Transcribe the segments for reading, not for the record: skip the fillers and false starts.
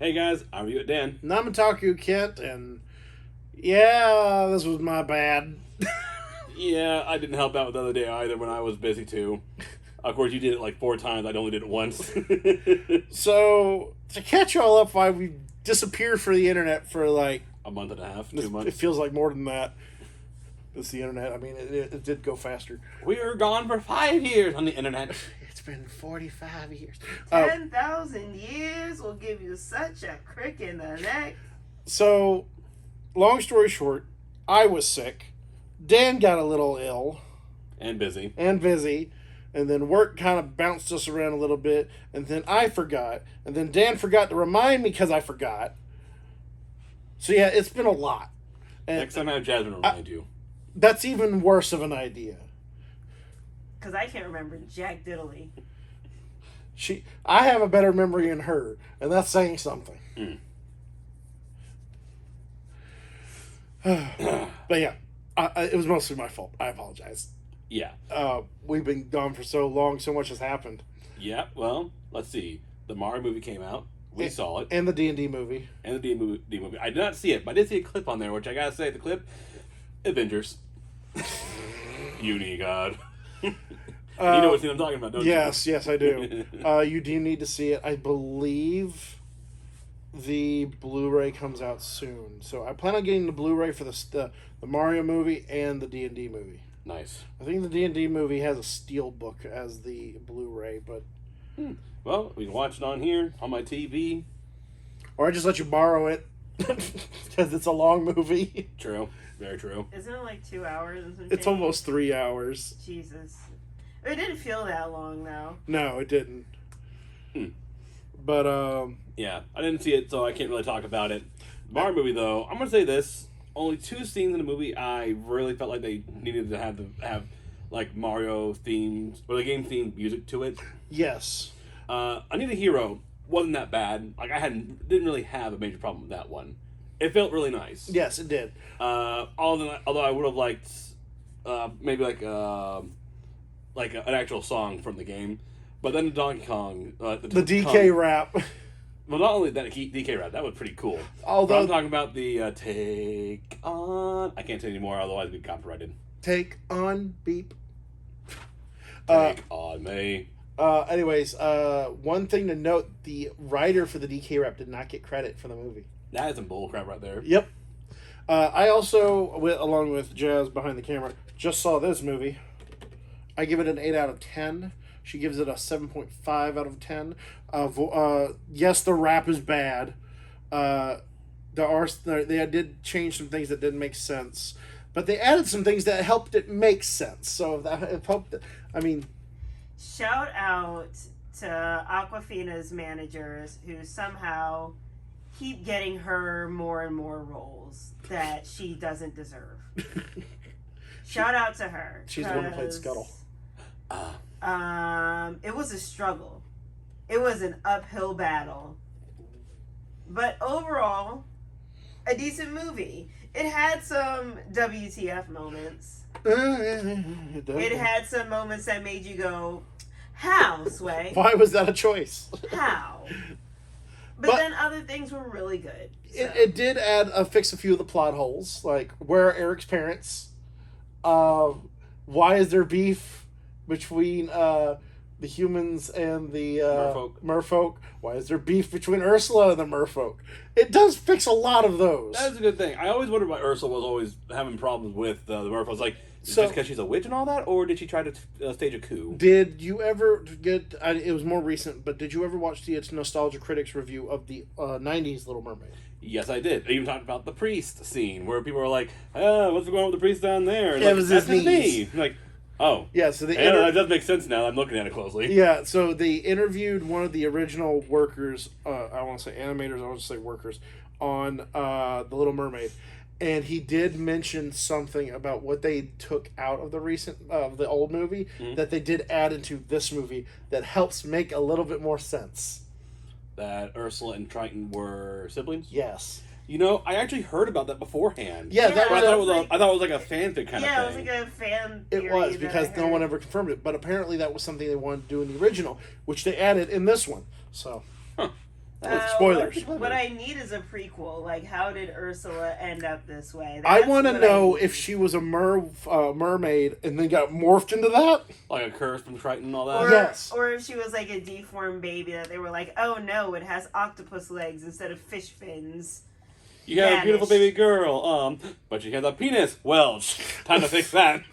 Hey guys, I'm Review It Dan. Namataku Kent, and yeah, this was my bad. Yeah, I didn't help out the other day either when I was busy too. Of course, you did it like 4 times. I only did it once. So, to catch y'all up, why we disappeared for the internet for like a month and a half, 2 it months. feels like more than that. It's the internet. I mean, it did go faster. We were gone for 5 years on the internet. It's been 45 years. 10,000 years will give you such a crick in the neck. So, long story short, I was sick. Dan got a little ill. And busy. And busy. And then work kind of bounced us around a little bit. And then I forgot. And then Dan forgot to remind me because I forgot. So yeah, it's been a lot. And Next time I have Jasmine remind you. that's even worse of an idea. Because I can't remember Jack Diddley. I have a better memory than her. And that's saying something. But yeah, it was mostly my fault. I apologize. Yeah. We've been gone for so long. So much has happened. Yeah, well, let's see. The Mario movie came out. We saw it. And the D&D movie. And the D movie. I did not see it, but I did see a clip on there, which I gotta say, the clip, Avengers. Unigod. You know what scene I'm talking about, don't you? Yes, I do. You do need to see it. I believe the Blu-ray comes out soon. So I plan on getting the Blu-ray for the Mario movie and the D&D movie. Nice. I think the D&D movie has a steel book as the Blu-ray, but... Well, we can watch it on here, on my TV. Or I just let you borrow it, because it's a long movie. True. Very true. Isn't it like 2 hours and some It's change? almost 3 hours. Jesus. It didn't feel that long, though. No, it didn't. But, Yeah, I didn't see it, so I can't really talk about it. Mario movie, though, I'm gonna say this: only 2 scenes in the movie I really felt like they needed to have like Mario themed or the game themed music to it. yes. I Need a Hero wasn't that bad. Like didn't really have a major problem with that one. It felt really nice. Yes, it did. Although I would have liked maybe like an actual song from the game. But then Donkey Kong, the DK rap. Well, not only that, DK rap, that was pretty cool. Although but I'm talking about the Take On. I can't say anymore, otherwise we'd be copyrighted. Take on beep. Take on me. Anyways, one thing to note: the writer for the DK rap did not get credit for the movie. That is some bullcrap right there. Yep. I also, along with Jazz behind the camera, just saw this movie. I give it an 8 out of 10. She gives it a 7.5 out of 10. Yes, the rap is bad. They did change some things that didn't make sense, but they added some things that helped it make sense. So it helped. I mean, Shout out to Aquafina's managers who somehow keep getting her more and more roles that she doesn't deserve. Shout out to her. She's the one who played Scuttle. It was a struggle. It was an uphill battle. But overall, a decent movie. It had some WTF moments. It had some moments that made you go, how, Sway? Why was that a choice? How? But then other things were really good. So. It did fix a few of the plot holes, like where are Eric's parents? Why is there beef between the humans and the merfolk? Why is there beef between Ursula and the merfolk? It does fix a lot of those. That's a good thing. I always wondered why Ursula was always having problems with the merfolks. Like, just because she's a witch and all that, or did she try to stage a coup? Did you ever get? It was more recent, but did you ever watch the Nostalgia Critics review of the '90s Little Mermaid? Yes, I did. I even talked about the priest scene where people were like, "What's going on with the priest down there?" Yeah, it was his That's knee. Like, oh, yeah. So that does make sense now. I'm looking at it closely. Yeah. So they interviewed one of the original workers. I want to say animators. I want to say workers on the Little Mermaid. And he did mention something about what they took out of the old movie that they did add into this movie that helps make a little bit more sense. That Ursula and Triton were siblings? Yes. You know, I actually heard about that beforehand. Yeah, that was I thought it was like a fanfic kind of thing. Yeah, it was like a fan theory. It was, because no one ever confirmed it. But apparently that was something they wanted to do in the original, which they added in this one. So. Huh. Spoilers. What I need is a prequel. Like, how did Ursula end up this way? I That's want to what know need. if she was a mermaid and then got morphed into that. Like a curse from Triton and all that? Yes. Or if she was like a deformed baby that they were like, oh no, it has octopus legs instead of fish fins. You got a beautiful baby girl, but she has a penis. Well, time to fix that.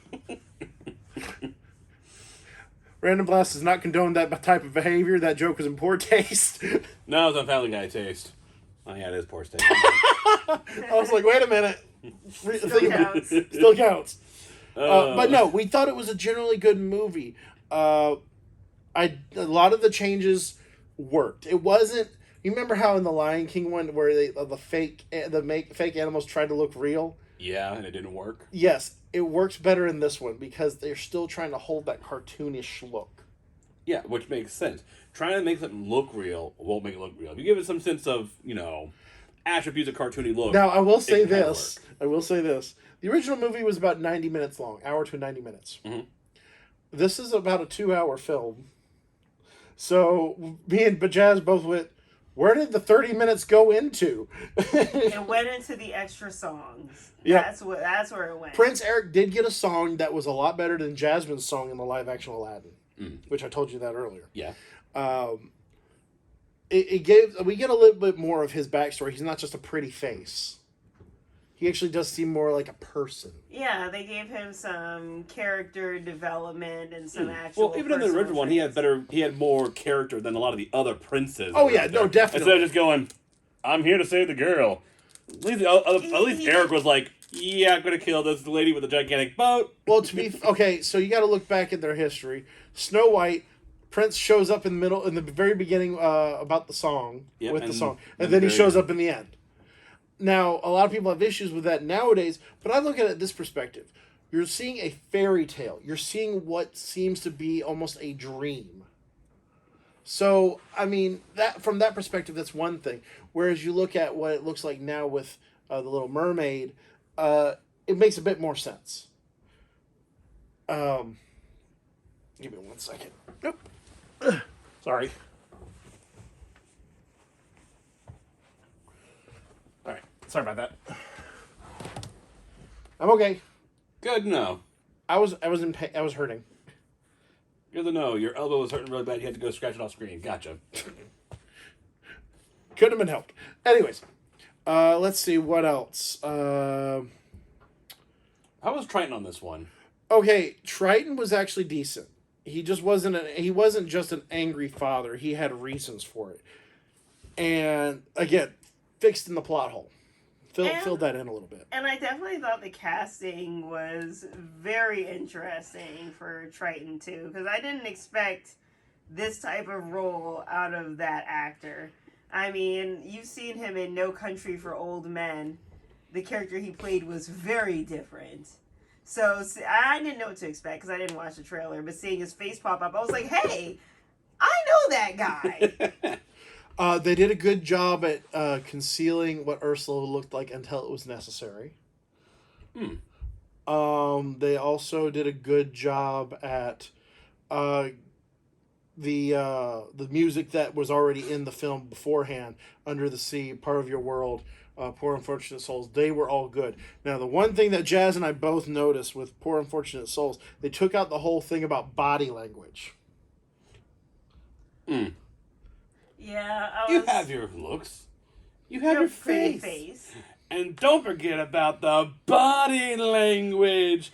Random Blast does not condone that type of behavior. That joke was in poor taste. No, it's on Family Guy taste. Oh, yeah, it is poor taste. I was like, wait a minute. Still counts. Still counts. But no, we thought it was a generally good movie. A lot of the changes worked. It wasn't. You remember how in the Lion King one where the fake animals tried to look real? Yeah, and it didn't work. Yes, it works better in this one because they're still trying to hold that cartoonish look. Yeah, which makes sense. Trying to make something look real won't make it look real. If you give it some sense of, attributes of cartoony look. Now, I will say this. The original movie was about 90 minutes long, hour to 90 minutes. Mm-hmm. This is about a 2-hour film. So, me and Bajaz both went, where did the 30 minutes go into? It went into the extra songs. Yeah. That's where it went. Prince Eric did get a song that was a lot better than Jasmine's song in the live-action Aladdin, which I told you that earlier. Yeah. We get a little bit more of his backstory. He's not just a pretty face. He actually does seem more like a person. Yeah, they gave him some character development and some actual. Well, even in the original one, he had more character than a lot of the other princes. Oh yeah, no, definitely. Instead of just going, "I'm here to save the girl." At least Eric was like, "Yeah, I'm gonna kill this lady with a gigantic boat." Well, okay, so you got to look back at their history. Snow White, Prince shows up in the very beginning about the song and then he shows up in the end. Now, a lot of people have issues with that nowadays, but I look at it this perspective. You're seeing a fairy tale. You're seeing what seems to be almost a dream. So, I mean, that from that perspective, that's one thing. Whereas you look at what it looks like now with The Little Mermaid, it makes a bit more sense. Give me 1 second. Nope. Sorry. All right. Sorry about that. I'm okay. Good to know. I was in pain. I was hurting. Good to know. Your elbow was hurting really bad. You had to go scratch it off screen. Gotcha. Could have been helped. Anyways, let's see what else. How was Triton on this one? Okay, Triton was actually decent. He just wasn't just an angry father. He had reasons for it. And again, fixed in the plot hole. Filled that in a little bit. And I definitely thought the casting was very interesting for Triton too, because I didn't expect this type of role out of that actor. I mean, you've seen him in No Country for Old Men. The character he played was very different. So I didn't know what to expect because I didn't watch the trailer. But seeing his face pop up, I was like, hey, I know that guy. They did a good job at concealing what Ursula looked like until it was necessary. They also did a good job at the music that was already in the film beforehand. Under the Sea, Part of Your World, Poor Unfortunate Souls. They were all good. Now, the one thing that Jazz and I both noticed with Poor Unfortunate Souls, they took out the whole thing about body language. Yeah, You have your looks. You have your face. And don't forget about the body language.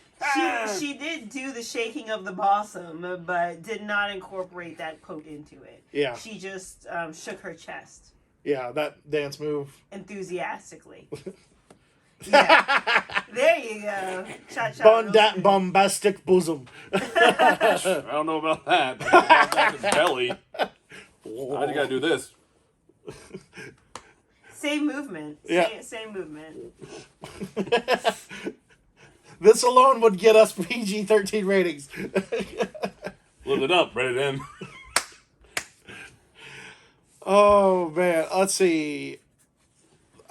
She did do the shaking of the bosom, but did not incorporate that quote into it. Yeah. She just shook her chest. Yeah, that dance move. Enthusiastically. Yeah. There you go. Cha-cha. Bombastic bosom. I don't know about that. That's his belly. I just gotta do this. Same movement. Same movement. This alone would get us PG-13 ratings. Look it up, rated M. Oh, man. Let's see.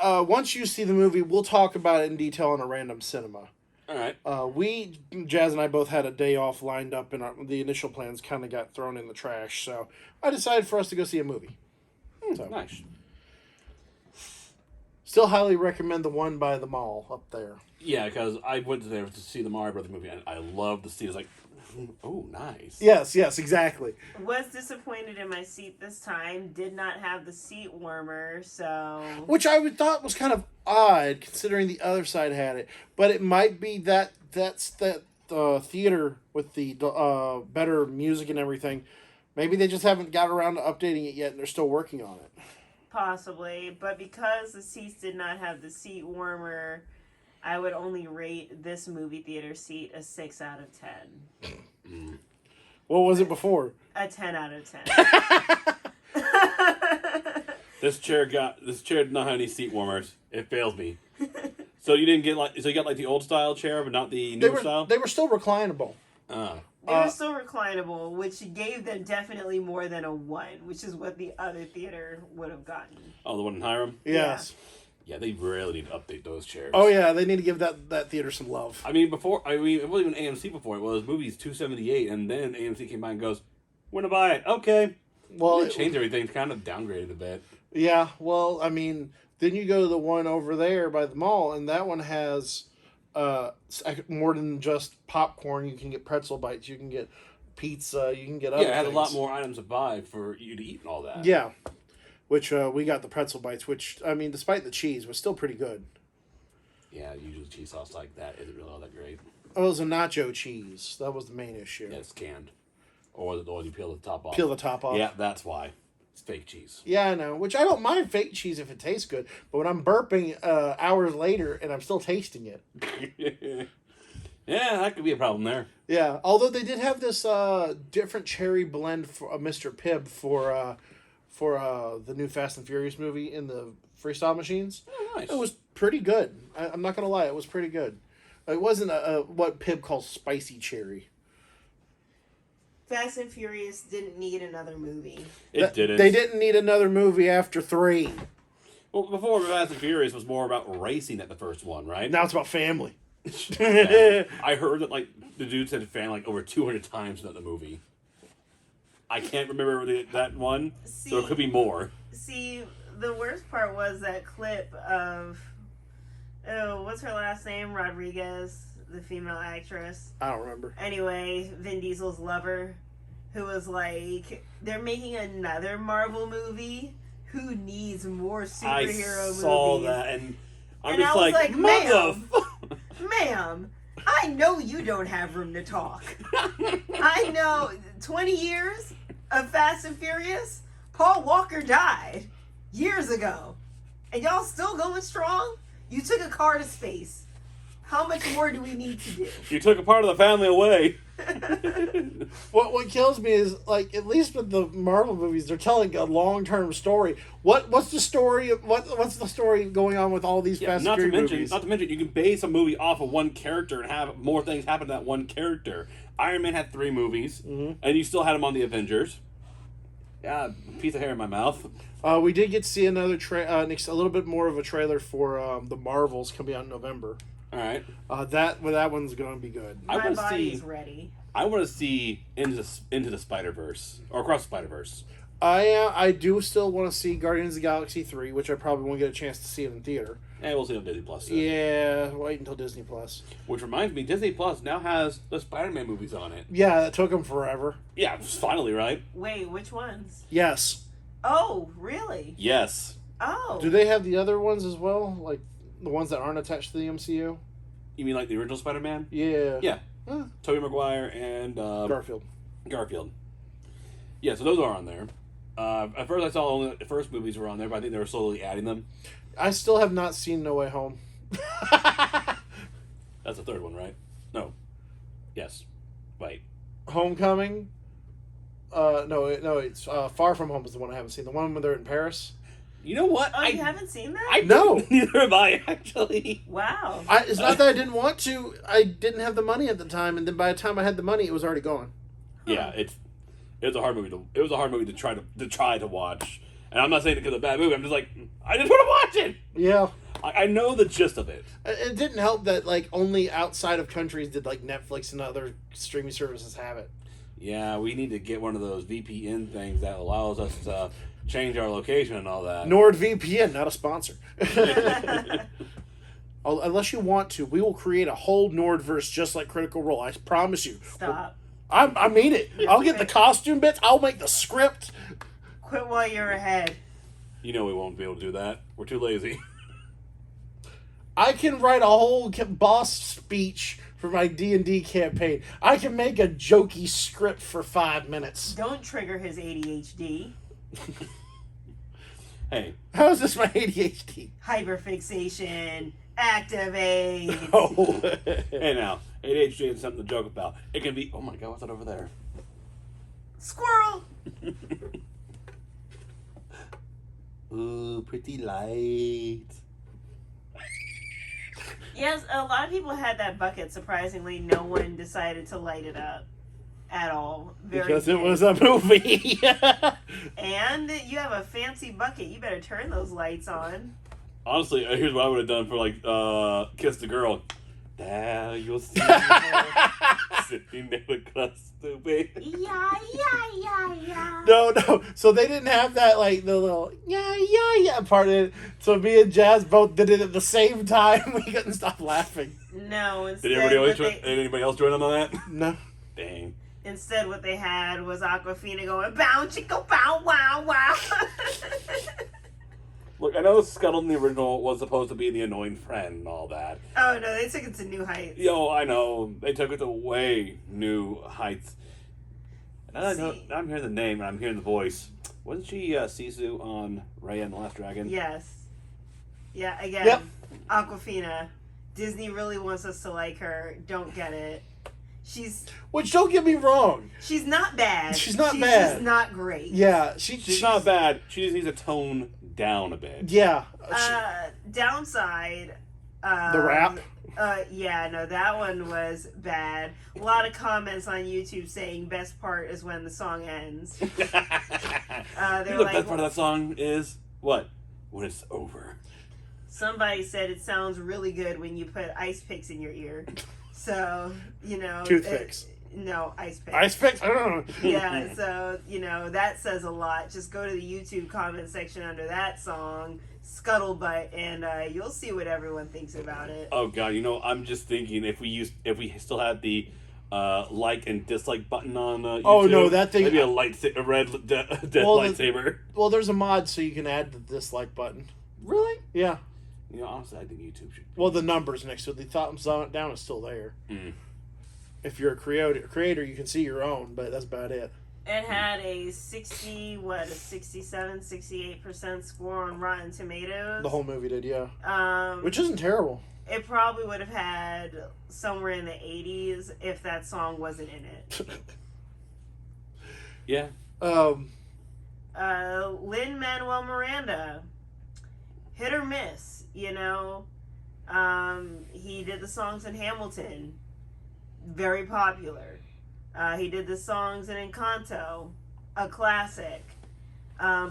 Once you see the movie, we'll talk about it in detail on a random cinema. All right. Jazz and I both had a day off lined up, and the initial plans kind of got thrown in the trash. So I decided for us to go see a movie. So. Nice. Still highly recommend the one by the mall up there. Yeah, because I went there to see the Mario Brothers movie, and I love the seat. It's like, oh, nice. Yes, exactly. Was disappointed in my seat this time. Did not have the seat warmer, so... Which I thought was kind of odd, considering the other side had it. But it might be that's that theater with the better music and everything. Maybe they just haven't got around to updating it yet, and they're still working on it. Possibly, but because the seats did not have the seat warmer, I would only rate this movie theater seat a 6 out of 10. What was it before? A 10 out of 10. This chair did not have any seat warmers. It fails me. So you didn't get you got the old style chair, but not the new style? They were still reclinable. They were still reclinable, which gave them definitely more than a 1, which is what the other theater would have gotten. Oh, the one in Hiram? Yes. Yeah, they really need to update those chairs. Oh, yeah, they need to give that theater some love. I mean, it wasn't even AMC before. It was movies $278, and then AMC came by and goes, "Want to buy it? Okay." Well, they changed everything, kind of downgraded a bit. Yeah, well, I mean, then you go to the one over there by the mall, and that one has more than just popcorn. You can get pretzel bites, you can get pizza, you can get other it had things. a lot more items to buy for you to eat and all that. Yeah, which we got the pretzel bites, which, I mean, despite the cheese, was still pretty good. Yeah, usually cheese sauce like that isn't really all that great. Oh, it was a nacho cheese. That was the main issue. Yeah, it's canned. Or you peel the top off. Peel the top off. Yeah, that's why. It's fake cheese. Yeah, I know. Which I don't mind fake cheese if it tastes good. But when I'm burping hours later and I'm still tasting it. Yeah, that could be a problem there. Yeah, although they did have this different cherry blend for Mr. Pibb for the new Fast and Furious movie in the freestyle machines. Oh, nice. It was pretty good. I'm not going to lie. It was pretty good. It wasn't what Pibb calls spicy cherry. Fast and Furious didn't need another movie. It didn't. They didn't need another movie after 3. Well, before Fast and Furious was more about racing at the first one, right? Now it's about family. I heard that the dude said family over 200 times in the movie. I can't remember that one, so it could be more. See, the worst part was that clip of what's her last name? Rodriguez, the female actress. I don't remember. Anyway, Vin Diesel's lover, who was like, they're making another Marvel movie. Who needs more superhero movies? I saw that, and I'm just I was like, ma'am, I know you don't have room to talk. I know 20 years of Fast and Furious, Paul Walker died years ago. And y'all still going strong? You took a car to space. How much more do we need to do? You took a part of the family away. What kills me is, like, at least with the Marvel movies, they're telling a long-term story. What's the story? What's the story going on with all these Fast and Furious movies? Not to mention, you can base a movie off of one character and have more things happen to that one character. Iron Man had 3 movies, and you still had him on the Avengers. Yeah, piece of hair in my mouth. We did get to see another a little bit more of a trailer for the Marvels coming out in November. All right. That one's going to be good. My body's ready. I want to see into the Spider-Verse or Across the Spider-Verse. I do still want to see Guardians of the Galaxy 3, which I probably won't get a chance to see it in theater. And we'll see it on Disney Plus. Yeah, wait until Disney Plus. Which reminds me, Disney Plus now has the Spider-Man movies on it. Yeah, that took them forever. Yeah, finally, right? Wait, which ones? Yes. Oh, really? Yes. Oh. Do they have the other ones as well? Like the ones that aren't attached to the MCU? You mean like the original Spider-Man? Yeah. Yeah. Tobey Maguire and Garfield. Yeah, so those are on there. At first I saw only the first movies were on there, but I think they were slowly adding them. I still have not seen No Way Home. That's the third one, right? No. Yes. Wait. Homecoming? No, it's Far From Home is the one I haven't seen. The one when they're in Paris. You know what? Oh, you haven't seen that? No. Neither have I, actually. Wow. It's not that I didn't want to. I didn't have the money at the time, and then by the time I had the money, it was already gone. Yeah, it was a hard movie to try to watch. And I'm not saying it because of a bad movie. I'm just like, I just want to watch it. Yeah. I know the gist of it. It didn't help that only outside of countries did Netflix and other streaming services have it. Yeah, we need to get one of those VPN things that allows us to change our location and all that. NordVPN, not a sponsor. Unless you want to, we will create a whole Nordverse just like Critical Role. I promise you. Stop. I mean it. I'll get the costume bits. I'll make the script. Quit while you're ahead. You know we won't be able to do that. We're too lazy. I can write a whole boss speech for my D&D campaign. I can make a jokey script for 5 minutes. Don't trigger his ADHD. Hey. How is this my ADHD? Hyperfixation. Activate. Oh. Hey now, ADHD is something to joke about. It can be, oh my god, what's that over there? Squirrel. Ooh, pretty light. Yes, a lot of people had that bucket. Surprisingly, no one decided to light it up at all. Because it was a movie. And you have a fancy bucket. You better turn those lights on. Honestly, here's what I would have done for like Kiss the Girl. There you'll see her sitting there across the way. Yeah. No. So they didn't have that, like, the little yeah part in it. So me and Jazz both did it at the same time. We couldn't stop laughing. No. Instead, Did anybody else join in on that? No. Dang. Instead, what they had was Aquafina going, bow, chicka, bow, wow, wow. Look, I know Scuttle in the original was supposed to be the annoying friend and all that. Oh, no, they took it to new heights. Yo, I know. They took it to way new heights. Now I'm hearing the name and I'm hearing the voice. Wasn't she Sisu on Raya and the Last Dragon? Yes. Yeah, again, Yep. Aquafina. Disney really wants us to like her. Don't get it. Which, don't get me wrong. She's not bad. She's not She's bad. just not great. Yeah, she's not bad. She just needs to tone down a bit. Yeah. Downside. The rap? Yeah, no, that one was bad. A lot of comments on YouTube saying best part is when the song ends. The Like, best part of that song is what? When it's over. Somebody said it sounds really good when you put ice picks in your ear. So, Toothpicks. No, ice picks. Ice picks? I don't know. Yeah, so, that says a lot. Just go to the YouTube comment section under that song, Scuttlebutt, and you'll see what everyone thinks about it. Oh god, I'm just thinking if we still had the like and dislike button on YouTube. Oh no, that thing. Maybe a red dead lightsaber. Well, there's a mod so you can add the dislike button. Really? Yeah. Honestly, I think YouTube should. Well, the numbers next to it, the thumbs down is still there. Mm. If you're a creator, you can see your own, but that's about it. It had a 68% score on Rotten Tomatoes. The whole movie did, yeah. Which isn't terrible. It probably would have had somewhere in the 80s if that song wasn't in it. Yeah. Lin-Manuel Miranda, hit or miss, he did the songs in Hamilton, very popular. He did the songs in Encanto, a classic.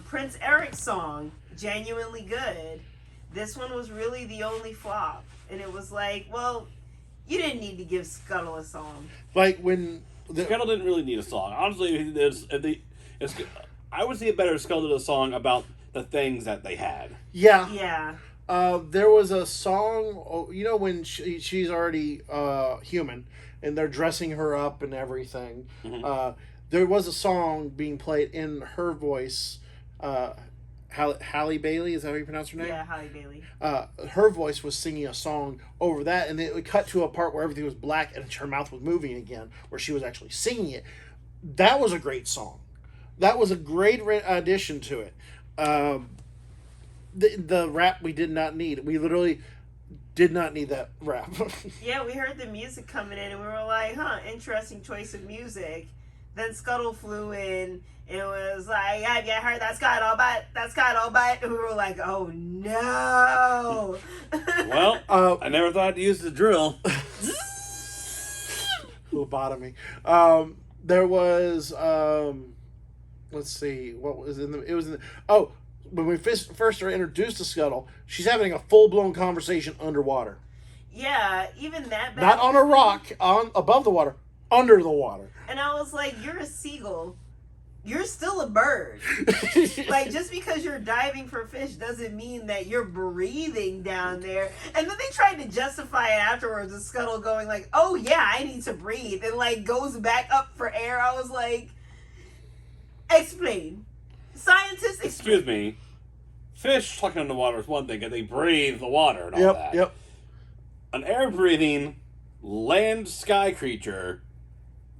Prince Eric's song, genuinely good. This one was really the only flop, and it was like, well, you didn't need to give Scuttle a song. Like when Scuttle didn't really need a song. Honestly, I would see it better if Scuttle did a song about the things that they had. Yeah. Yeah. There was a song, when she's already human, and they're dressing her up and everything. Mm-hmm. There was a song being played in her voice. Halle Bailey, is that how you pronounce her name? Yeah, Halle Bailey. Her voice was singing a song over that, and it would cut to a part where everything was black and her mouth was moving again, where she was actually singing it. That was a great song. That was a great addition to it. The rap we did not need. We literally did not need that rap. Yeah, we heard the music coming in and we were like, interesting choice of music. Then Scuttle flew in and was like, have you heard that Scuttlebutt? That Scuttlebutt? And we were like, oh no. Well, I never thought to use the drill. Lobotomy. There was, let's see, what was in the, it was in the, when we first are introduced to Scuttle, she's having a full-blown conversation underwater. Yeah, even that bad. Not on a rock, above the water, under the water. And I was like, you're a seagull. you're still a bird. Like, just because you're diving for fish doesn't mean that you're breathing down there. And then they tried to justify it afterwards, the Scuttle going like, oh yeah, I need to breathe, and like goes back up for air. I was like, explain. Scientists, explain. Excuse me. Fish talking underwater is one thing, and they breathe the water and all that. Yep. An air-breathing land sky creature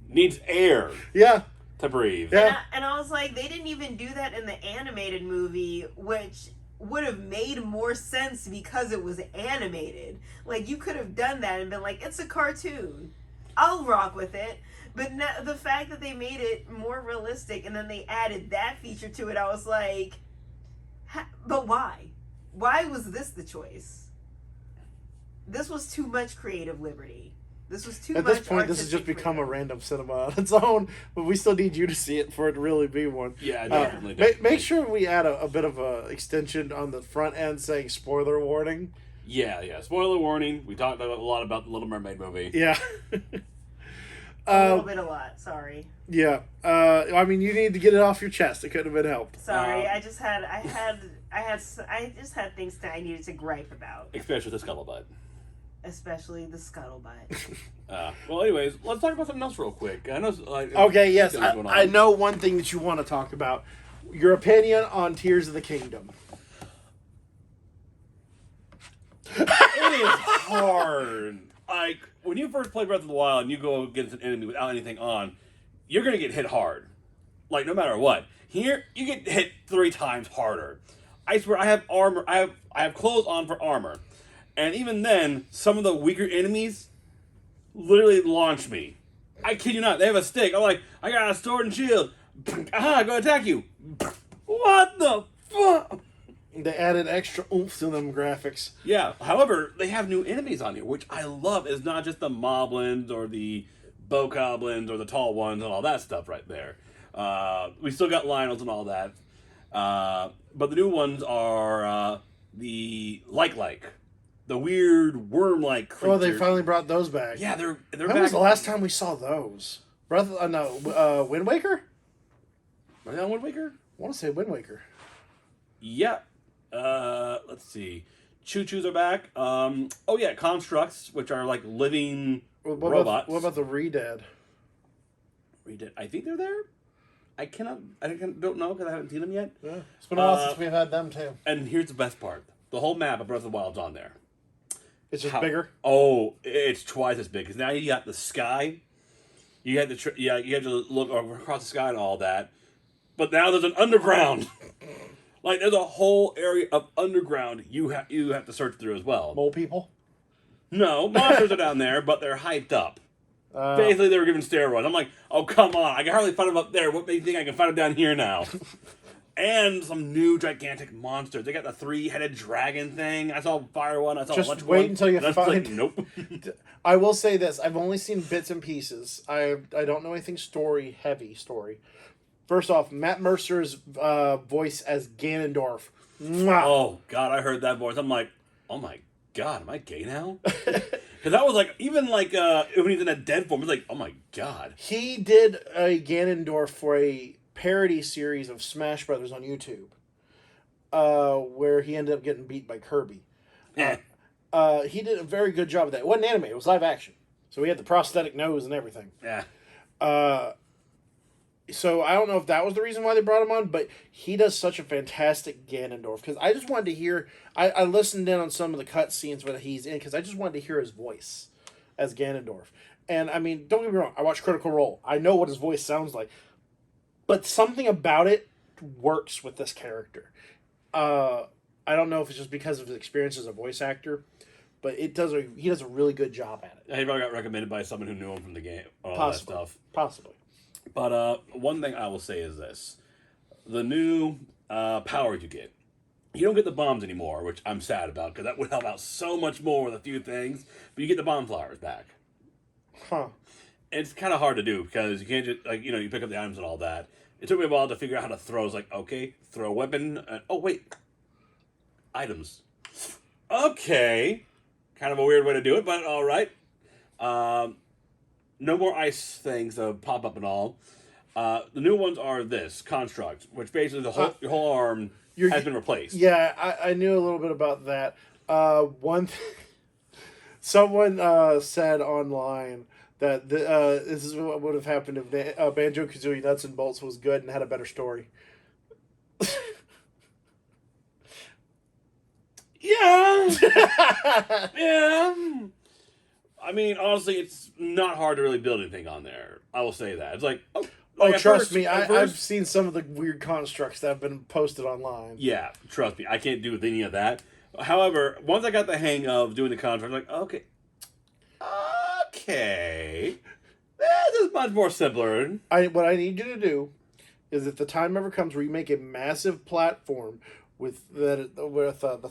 needs air Yeah. to breathe. Yeah. And I was like, they didn't even do that in the animated movie, which would have made more sense because it was animated. Like, you could have done that and been like, it's a cartoon. I'll rock with it. But the fact that they made it more realistic and then they added that feature to it, I was like, but why? Why was this the choice? This was too much creative liberty. This was too much. At this point, this has just become a random cinema on its own, but we still need you to see it for it to really be one. Yeah, definitely. Make sure we add a bit of a extension on the front end saying spoiler warning. Yeah. Spoiler warning. We talked a lot about the Little Mermaid movie. Yeah. A little bit, a lot. Sorry. Yeah. I mean, you need to get it off your chest. It couldn't have been helped. Sorry. I just had things that I needed to gripe about. Especially the scuttlebutt. Especially the scuttlebutt. Well, anyways, let's talk about something else real quick. I know. Okay, yes. I know one thing that you want to talk about. Your opinion on Tears of the Kingdom. It is hard. Like, when you first play Breath of the Wild and you go against an enemy without anything on, you're going to get hit hard. Like, no matter what. Here, you get hit 3 times harder. I swear, I have armor. I have clothes on for armor. And even then, some of the weaker enemies literally launch me. I kid you not. They have a stick. I'm like, I got a sword and shield. Aha, I'm going to attack you. What the fuck? They added extra oomph to them graphics. Yeah. However, they have new enemies on here, which I love. It's not just the moblins or the bokoblins or the tall ones and all that stuff right there. We still got Lionels and all that. But the new ones are the like. The weird worm-like creature. Oh, they finally brought those back. Yeah, they're When back. was the last time we saw those? Wind Waker? Are they on Wind Waker? I want to say Wind Waker. Yeah. Let's see. Choo-choos are back. Oh yeah, constructs, which are like living robots. What about the Re-Dead? I think they're there. I don't know because I haven't seen them yet. Yeah. It's been a while since we've had them too. And here's the best part: the whole map of Breath of the Wild's on there. It's just bigger. Oh, it's twice as big because now you got the sky. You had you had to look across the sky and all that. But now there's an underground. Like there's a whole area of underground you have to search through as well. Mole people? No, monsters are down there, but they're hyped up. Basically, they were given steroids. I'm like, oh come on! I can hardly find them up there. What makes you think I can find them down here now? And some new gigantic monsters. They got the 3-headed dragon thing. I saw fire one. I saw just electric wait one. until you That's find. like, nope. I will say this: I've only seen bits and pieces. I don't know anything story. First off, Matt Mercer's voice as Ganondorf. Mwah. Oh God, I heard that voice. I'm like, oh my God, am I gay now? Because that was like, even like when he's in a dead form, it's like, oh my God. He did a Ganondorf for a parody series of Smash Brothers on YouTube, where he ended up getting beat by Kirby. He did a very good job of that. It wasn't animated; it was live action. So he had the prosthetic nose and everything. Yeah. So I don't know if that was the reason why they brought him on, but he does such a fantastic Ganondorf. Because I just wanted to hear... I listened in on some of the cut scenes that he's in, because I just wanted to hear his voice as Ganondorf. And, I mean, don't get me wrong, I watch Critical Role. I know what his voice sounds like. But something about it works with this character. I don't know if it's just because of his experience as a voice actor, but he does a really good job at it. He probably got recommended by someone who knew him from the game. All that stuff. Possibly. But one thing I will say is this. The new powers you get. You don't get the bombs anymore, which I'm sad about, because that would help out so much more with a few things. But you get the bomb flowers back. Huh. It's kind of hard to do, because you can't just, like, you pick up the items and all that. It took me a while to figure out how to throw. It's like, okay, throw a weapon. Oh, wait. Items. Okay. Kind of a weird way to do it, but all right. No more ice things pop up and all. The new ones are this construct, which basically your whole arm has been replaced. Yeah, I knew a little bit about that. Someone said online that this is what would have happened if Banjo-Kazooie Nuts and Bolts was good and had a better story. Yeah. Yeah. I mean, honestly, it's not hard to really build anything on there. I will say that. It's like, trust me, I've seen some of the weird constructs that have been posted online. Yeah, trust me, I can't do with any of that. However, once I got the hang of doing the construct, I'm like, okay, this is much more simpler. What I need you to do is, if the time ever comes where you make a massive platform with the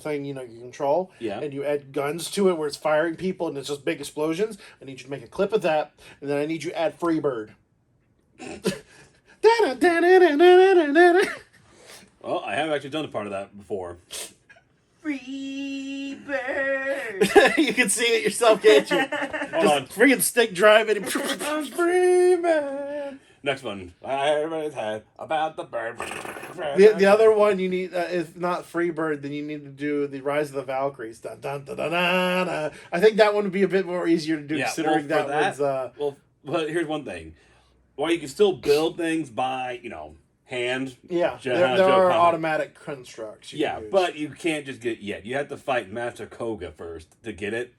thing you control, and you add guns to it where it's firing people and it's just big explosions, I need you to make a clip of that, and then I need you to add Freebird. Well, I have actually done a part of that before. Free bird. You can see it yourself, can't you? Hold on. Freaking stick drive it. I'm free man. Next one. Everybody's head about the bird. The other one you need, if not Freebird, then you need to do the Rise of the Valkyries. Dun, dun, dun, dun, dun, dun. I think that one would be a bit more easier to do, considering that was... Well, but here's one thing. While you can still build things by, hand. Yeah, there are automatic constructs. But you can't just get it yet. You have to fight Master Koga first to get it.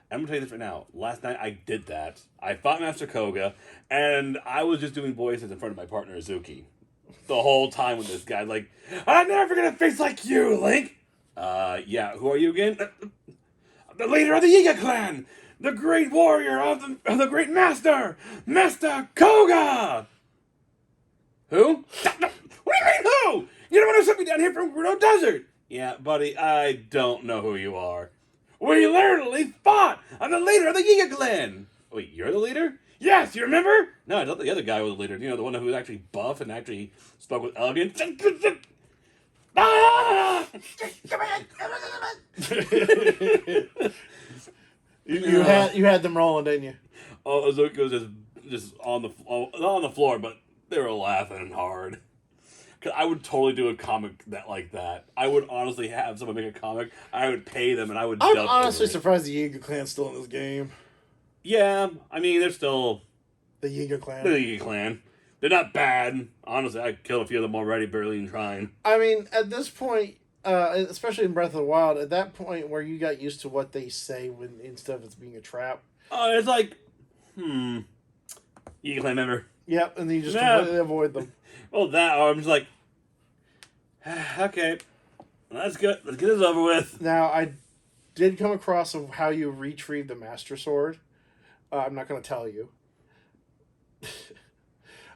I'm going to tell you this right now. Last night I did that. I fought Master Koga, and I was just doing voices in front of my partner, Azuki. The whole time with this guy. Like, I'm never going to face like you, Link. Yeah, who are you again? The leader of the Yiga clan. The great warrior of the great master, Master Koga. Who? What do you mean who? You're the one who sent me down here from Gerudo Desert. Yeah, buddy, I don't know who you are. We literally fought. I'm the leader of the Yiga clan. Wait, you're the leader? Yes, you remember? No, I thought the other guy was the leader. The one who was actually buff and actually spoke with elegance. Ah! You had them rolling, didn't you? Oh, Azuki was just on the floor, but they were laughing hard. Cause I would totally do a comic like that. I would honestly have someone make a comic. I would pay them, and I would. I'm honestly surprised the Yiga clan's still in this game. Yeah, I mean they're still the Yiga clan. The Yiga clan. They're not bad. Honestly, I killed a few of them already, barely even trying. I mean, at this point, especially in Breath of the Wild, at that point where you got used to what they say instead of it's being a trap. It's like, Yiga clan member. Yep, and then you just completely avoid them. Well, I'm just like, okay, that's good. Let's get this over with. Now, I did come across of how you retrieve the Master Sword. I'm not going to tell you.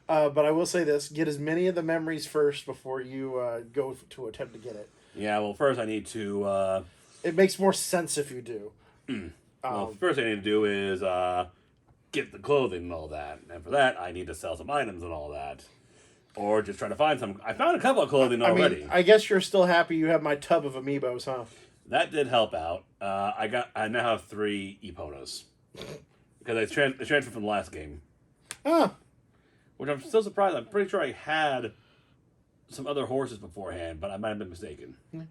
But I will say this. Get as many of the memories first before you go to attempt to get it. Yeah, well, first I need to... It makes more sense if you do. Well, first thing I need to do is get the clothing and all that. And for that, I need to sell some items and all that. Or just try to find some... I found a couple of clothing already. I mean, I guess you're still happy you have my tub of amiibos, huh? That did help out. I now have 3 Eponas. Because I transferred from the last game. Oh. Which I'm still surprised. I'm pretty sure I had some other horses beforehand, but I might have been mistaken. Yeah.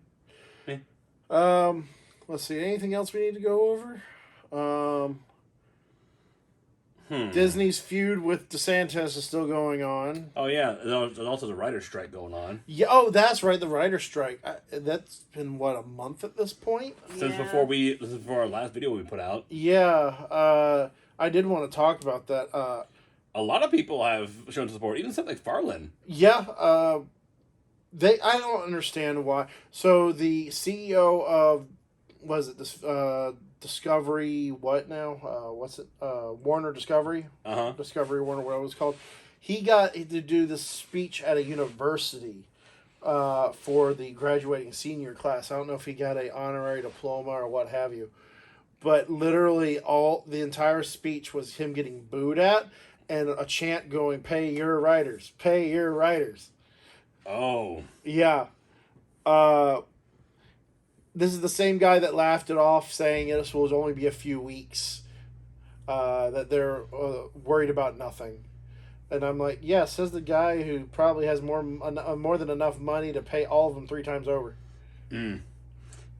Let's see. Anything else we need to go over? Disney's feud with DeSantis is still going on. Oh, yeah. There's also the writer's strike going on. Yeah. Oh, that's right. The writer's strike. That's been, what, a month at this point? Since before our last video we put out. Yeah. I did want to talk about that. A lot of people have shown support, even stuff like Farland. Yeah. I don't understand why. So the CEO of, was it this, Discovery, what now? What's it? Warner Discovery? Uh-huh. Discovery Warner, what it was called. He got to do this speech at a university for the graduating senior class. I don't know if he got an honorary diploma or what have you. But literally the entire speech was him getting booed at and a chant going, "Pay your writers. Pay your writers." Oh. Yeah. This is the same guy that laughed it off, saying this will only be a few weeks, that they're worried about nothing. And I'm like, yeah, says the guy who probably has more than enough money to pay all of them 3 times over.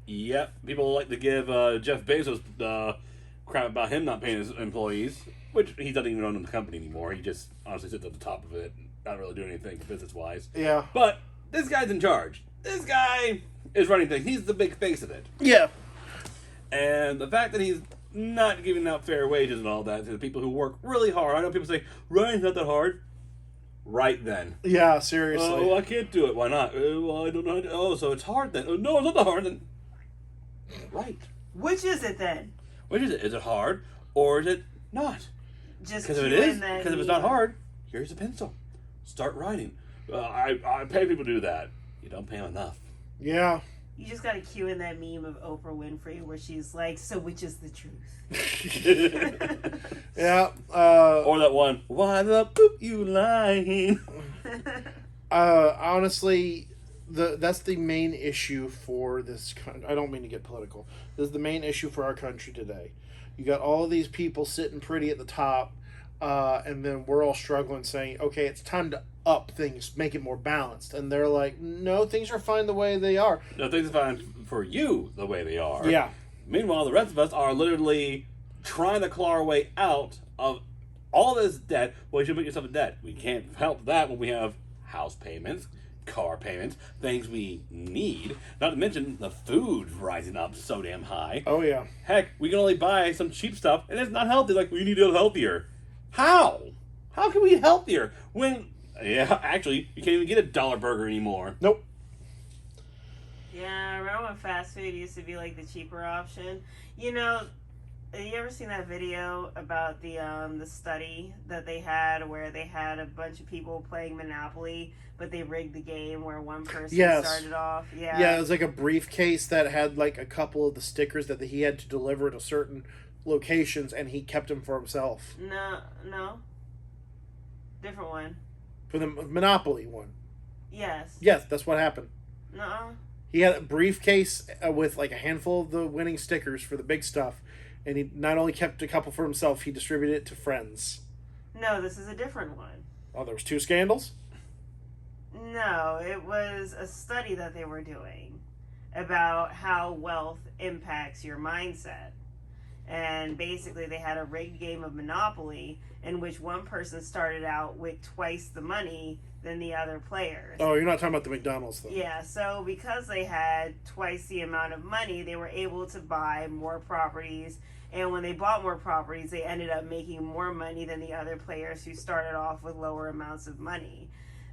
Yep. People like to give Jeff Bezos crap about him not paying his employees, which he doesn't even own the company anymore. He just honestly sits at the top of it, not really doing anything business-wise. Yeah. But this guy's in charge. This guy is running things. He's the big face of it. Yeah. And the fact that he's not giving out fair wages and all that to the people who work really hard. I know people say, Ryan's not that hard. Right then. Yeah, seriously. Oh, I can't do it. Why not? Well, I don't know. Oh, so it's hard then. Oh, no, it's not that hard then. Right. Which is it then? Which is it? Is it hard or is it not? Just because if it is, because if it's not hard, here's a pencil. Start writing. I pay people to do that. You don't pay them enough. Yeah. You just gotta cue in that meme of Oprah Winfrey where she's like, "So which is the truth?" Yeah. Or that one, why the poop you lying? Honestly, that's the main issue for this country. I don't mean to get political. This is the main issue for our country today. You got all of these people sitting pretty at the top, and then we're all struggling saying, okay, it's time to up things, make it more balanced. And they're like, no, things are fine the way they are. No, things are fine for you the way they are. Yeah. Meanwhile, the rest of us are literally trying to claw our way out of all this debt. Well, you should put yourself in debt. We can't help that when we have house payments, car payments, things we need. Not to mention the food rising up so damn high. Oh, yeah. Heck, we can only buy some cheap stuff, and it's not healthy. Like, we need to eat healthier. How? How can we eat healthier when... Yeah, actually, you can't even get a dollar burger anymore. Nope. Yeah, I remember when fast food used to be like the cheaper option. You know, have you ever seen that video about the study that they had where they had a bunch of people playing Monopoly, but they rigged the game where one person started off? Yeah. Yeah, it was like a briefcase that had like a couple of the stickers that he had to deliver to certain locations, and he kept them for himself. No. Different one. For the Monopoly one. Yes. Yes, that's what happened. Nuh-uh. He had a briefcase with like a handful of the winning stickers for the big stuff, and he not only kept a couple for himself, he distributed it to friends. No, this is a different one. Oh, there was 2 scandals? No, it was a study that they were doing about how wealth impacts your mindset. And basically they had a rigged game of Monopoly in which one person started out with twice the money than the other players. Oh, you're not talking about the McDonald's, though. Yeah, so because they had twice the amount of money, they were able to buy more properties. And when they bought more properties, they ended up making more money than the other players who started off with lower amounts of money.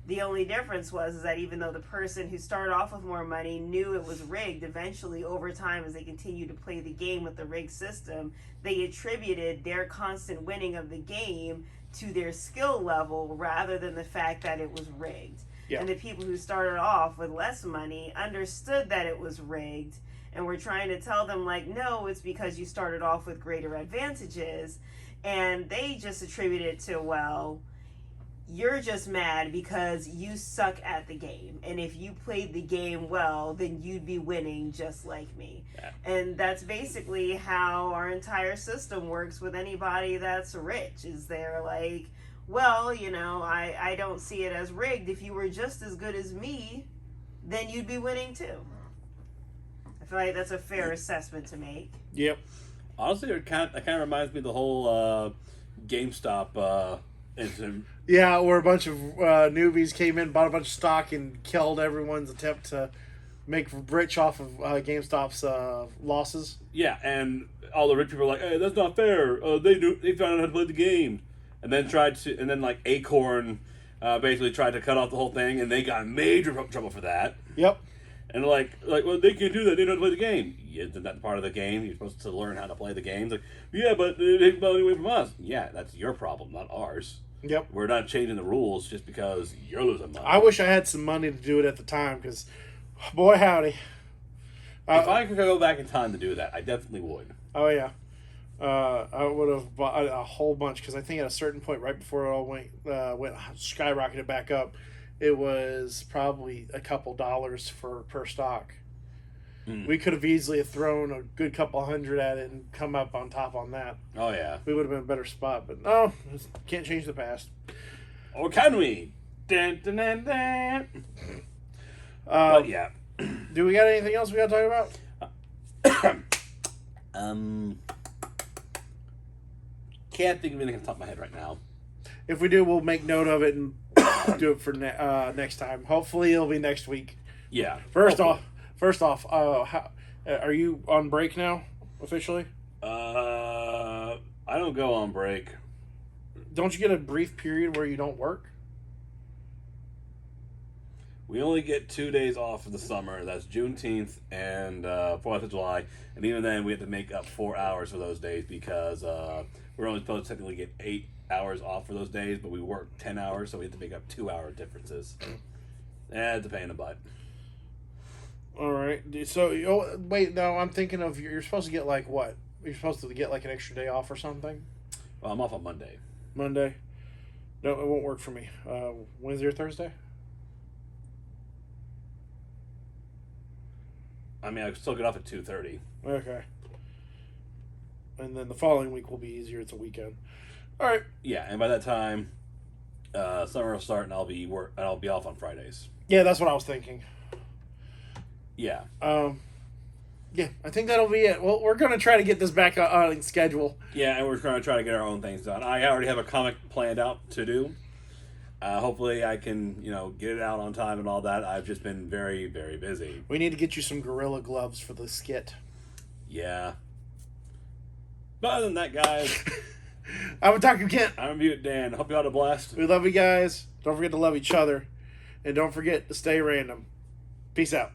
The only difference was that even though the person who started off with more money knew it was rigged, eventually over time as they continued to play the game with the rigged system, they attributed their constant winning of the game to their skill level rather than the fact that it was rigged. Yeah. And the people who started off with less money understood that it was rigged and were trying to tell them like, no, it's because you started off with greater advantages. And they just attributed it to, well, you're just mad because you suck at the game. And if you played the game well, then you'd be winning just like me. Yeah. And that's basically how our entire system works with anybody that's rich. Is they're like, well, you know, I don't see it as rigged. If you were just as good as me, then you'd be winning too. I feel like that's a fair assessment to make. Yep. Honestly, it kind of reminds me of the whole GameStop incident. Yeah, where a bunch of newbies came in, bought a bunch of stock, and killed everyone's attempt to make rich off of GameStop's losses. Yeah, and all the rich people were like, "Hey, that's not fair. They found out how to play the game," and then like Acorn basically tried to cut off the whole thing, and they got in major trouble for that. Yep. And like, well, they can't do that. They don't know how to play the game. Yeah, isn't that part of the game? You're supposed to learn how to play the games. Like, yeah, but they take money away from us. Yeah, that's your problem, not ours. Yep. We're not changing the rules just because you're losing money. I wish I had some money to do it at the time, because, boy howdy. If I could go back in time to do that, I definitely would. Oh, yeah. I would have bought a whole bunch, because I think at a certain point, right before it all went skyrocketed back up, it was probably a couple dollars per stock. We could have easily thrown a good couple hundred at it and come up on top on that. Oh, yeah. We would have been in a better spot, but no, can't change the past. Or can we? Dun, dun, dun, dun. But yeah. Do we got anything else we got to talk about? Can't think of anything on the top of my head right now. If we do, we'll make note of it and do it for next time. Hopefully, it'll be next week. Yeah. First off, how, are you on break now officially? I don't go on break. Don't you get a brief period where you don't work? We only get 2 days off for the summer. That's Juneteenth and 4th of July. And even then, we have to make up 4 hours for those days because we're only supposed to technically get 8 hours off for those days, but we work 10 hours, so we have to make up 2 hour differences. It's a pain in the butt. All right. So, wait, no, I'm thinking of you're supposed to get like what? You're supposed to get like an extra day off or something? Well, I'm off on Monday. Monday? No, it won't work for me. Wednesday or Thursday? I mean, I can still get off at 2:30. Okay. And then the following week will be easier. It's a weekend. All right. Yeah, and by that time, summer will start, and I'll be off on Fridays. Yeah, that's what I was thinking. Yeah. Yeah, I think that'll be it. Well, we're gonna try to get this back on schedule. Yeah, and we're going to try to get our own things done. I already have a comic planned out to do. Hopefully, I can get it out on time and all that. I've just been very, very busy. We need to get you some gorilla gloves for the skit. Yeah. But other than that, guys, I'm Dr. Kent. I'm Mute Dan. Hope you all had a blast. We love you guys. Don't forget to love each other. And don't forget to stay random. Peace out.